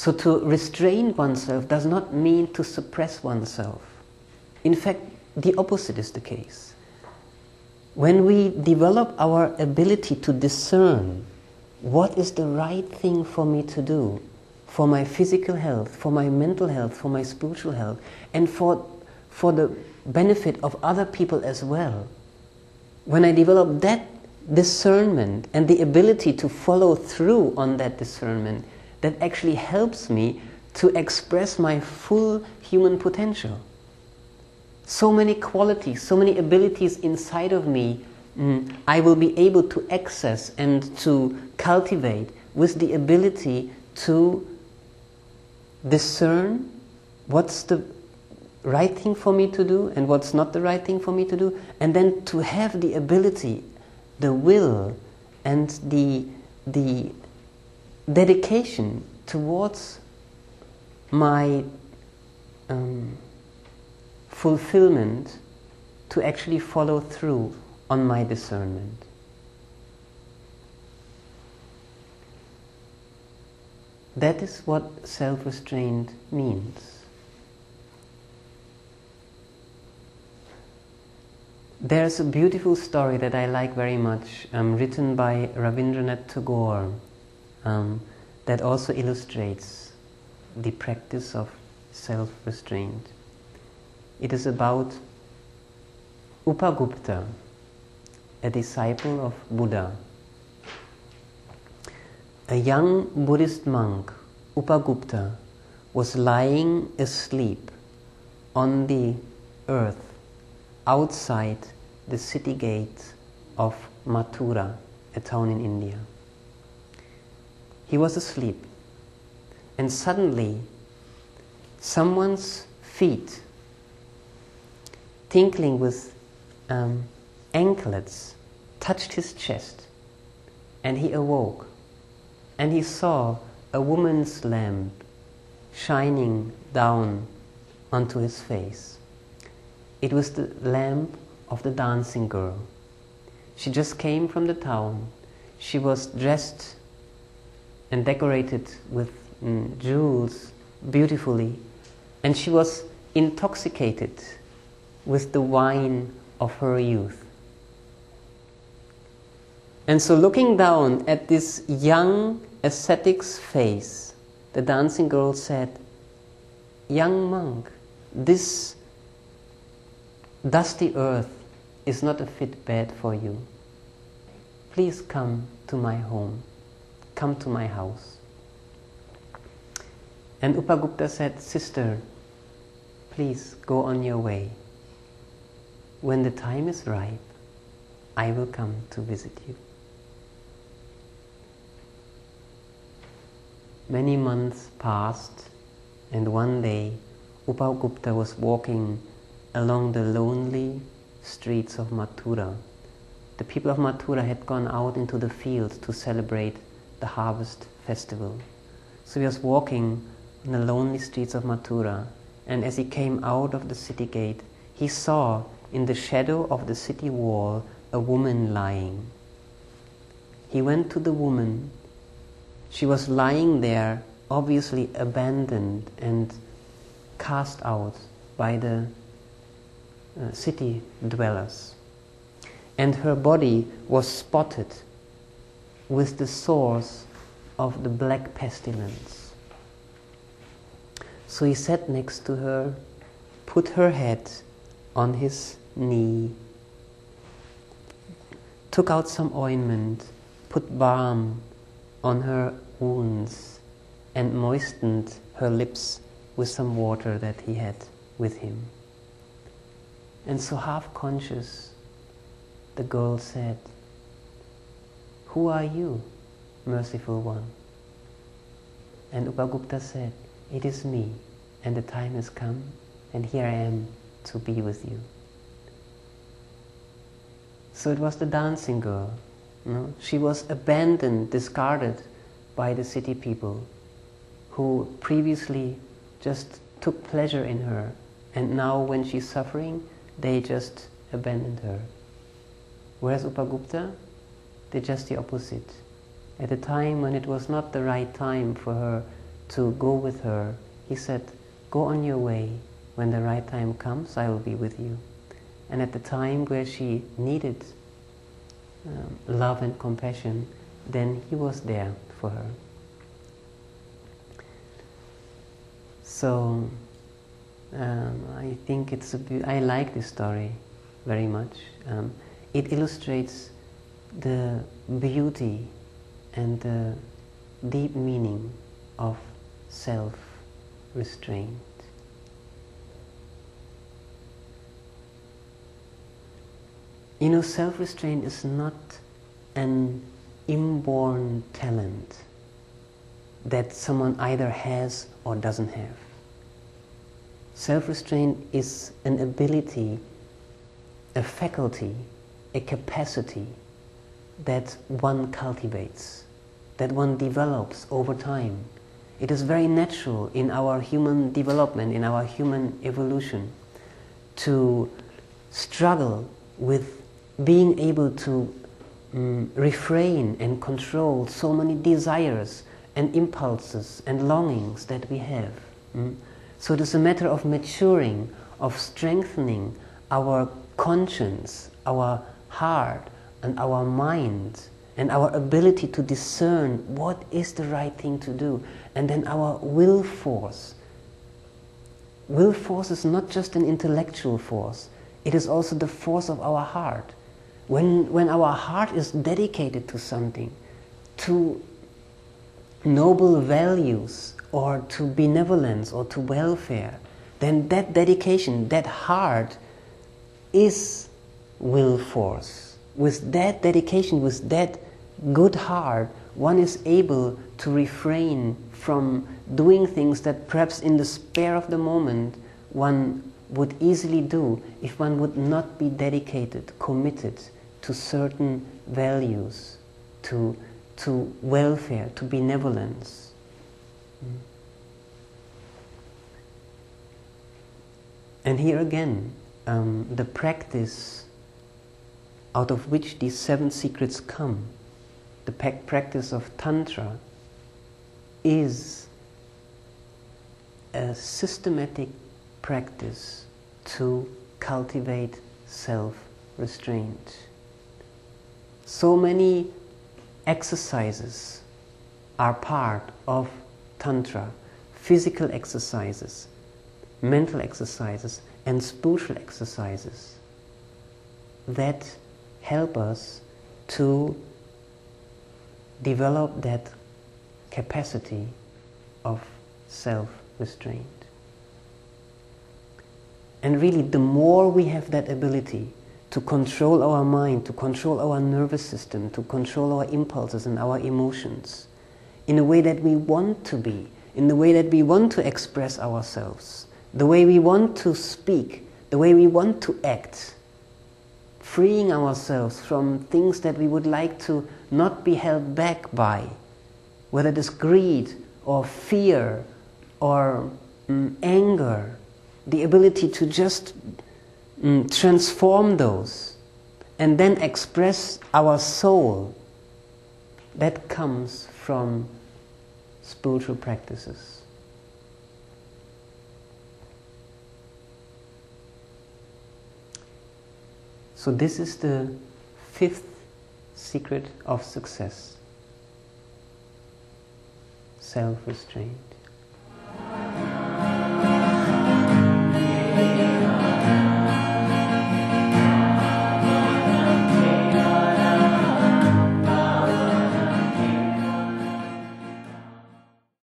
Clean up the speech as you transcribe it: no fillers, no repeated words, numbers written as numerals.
So to restrain oneself does not mean to suppress oneself. In fact, the opposite is the case. When we develop our ability to discern what is the right thing for me to do, for my physical health, for my mental health, for my spiritual health, and for the benefit of other people as well, when I develop that discernment and the ability to follow through on that discernment, that actually helps me to express my full human potential. So many qualities, so many abilities inside of me, I will be able to access and to cultivate with the ability to discern what's the right thing for me to do and what's not the right thing for me to do, and then to have the ability, the will, and the dedication towards my fulfillment to actually follow through on my discernment. That is what self-restraint means. There's a beautiful story that I like very much, written by Rabindranath Tagore, that also illustrates the practice of self-restraint. It is about Upagupta, a disciple of Buddha. A young Buddhist monk, Upagupta, was lying asleep on the earth outside the city gate of Mathura, a town in India. He was asleep, and suddenly someone's feet, tinkling with anklets, touched his chest, and he awoke, and he saw a woman's lamp shining down onto his face. It was the lamp of the dancing girl. She just came from the town. She was dressed and decorated with jewels beautifully, and she was intoxicated with the wine of her youth. And so, looking down at this young ascetic's face, the dancing girl said, "Young monk, this dusty earth is not a fit bed for you. Please come to my home, come to my house." And Upagupta said, "Sister, please go on your way. When the time is ripe, I will come to visit you." Many months passed, and one day Upagupta was walking along the lonely streets of Mathura. The people of Mathura had gone out into the fields to celebrate the harvest festival. So he was walking on the lonely streets of Mathura, and as he came out of the city gate, he saw in the shadow of the city wall a woman lying. He went to the woman. She was lying there, obviously abandoned and cast out by the city dwellers. And her body was spotted with the sores of the black pestilence. So he sat next to her, put her head on his knee, took out some ointment, put balm on her wounds, and moistened her lips with some water that he had with him. And so, half conscious, the girl said, "Who are you, merciful one?" And Upagupta said, "It is me, and the time has come, and here I am to be with you." So it was the dancing girl. No? She was abandoned, discarded by the city people who previously just took pleasure in her, and now when she's suffering, they just abandoned her. Whereas Upagupta did just the opposite. At a time when it was not the right time for her to go with her, he said, "Go on your way. When the right time comes, I will be with you." And at the time where she needed love and compassion, then he was there for her. So I think I like this story very much. It illustrates the beauty and the deep meaning of self-restraint. You know, self-restraint is not an inborn talent that someone either has or doesn't have. Self-restraint is an ability, a faculty, a capacity that one cultivates, that one develops over time. It is very natural in our human development, in our human evolution, to struggle with being able to refrain and control so many desires and impulses and longings that we have. So it is a matter of maturing, of strengthening our conscience, our heart and our mind, and our ability to discern what is the right thing to do, and then our will force. Will force is not just an intellectual force, it is also the force of our heart. When our heart is dedicated to something, to noble values, or to benevolence, or to welfare, then that dedication, that heart, is will force. With that dedication, with that good heart, one is able to refrain from doing things that perhaps in the spare of the moment one would easily do if one would not be dedicated, committed to certain values, to welfare, to benevolence. And here again, the practice out of which these 7 secrets come, the practice of Tantra, is a systematic practice to cultivate self-restraint. So many exercises are part of Tantra: physical exercises, mental exercises, and spiritual exercises that help us to develop that capacity of self-restraint. And really, the more we have that ability to control our mind, to control our nervous system, to control our impulses and our emotions in a way that we want to be, in the way that we want to express ourselves, the way we want to speak, the way we want to act, freeing ourselves from things that we would like to not be held back by, whether it is greed or fear or anger, the ability to just transform those and then express our soul, that comes from spiritual practices. So this is the 5th secret of success: self-restraint.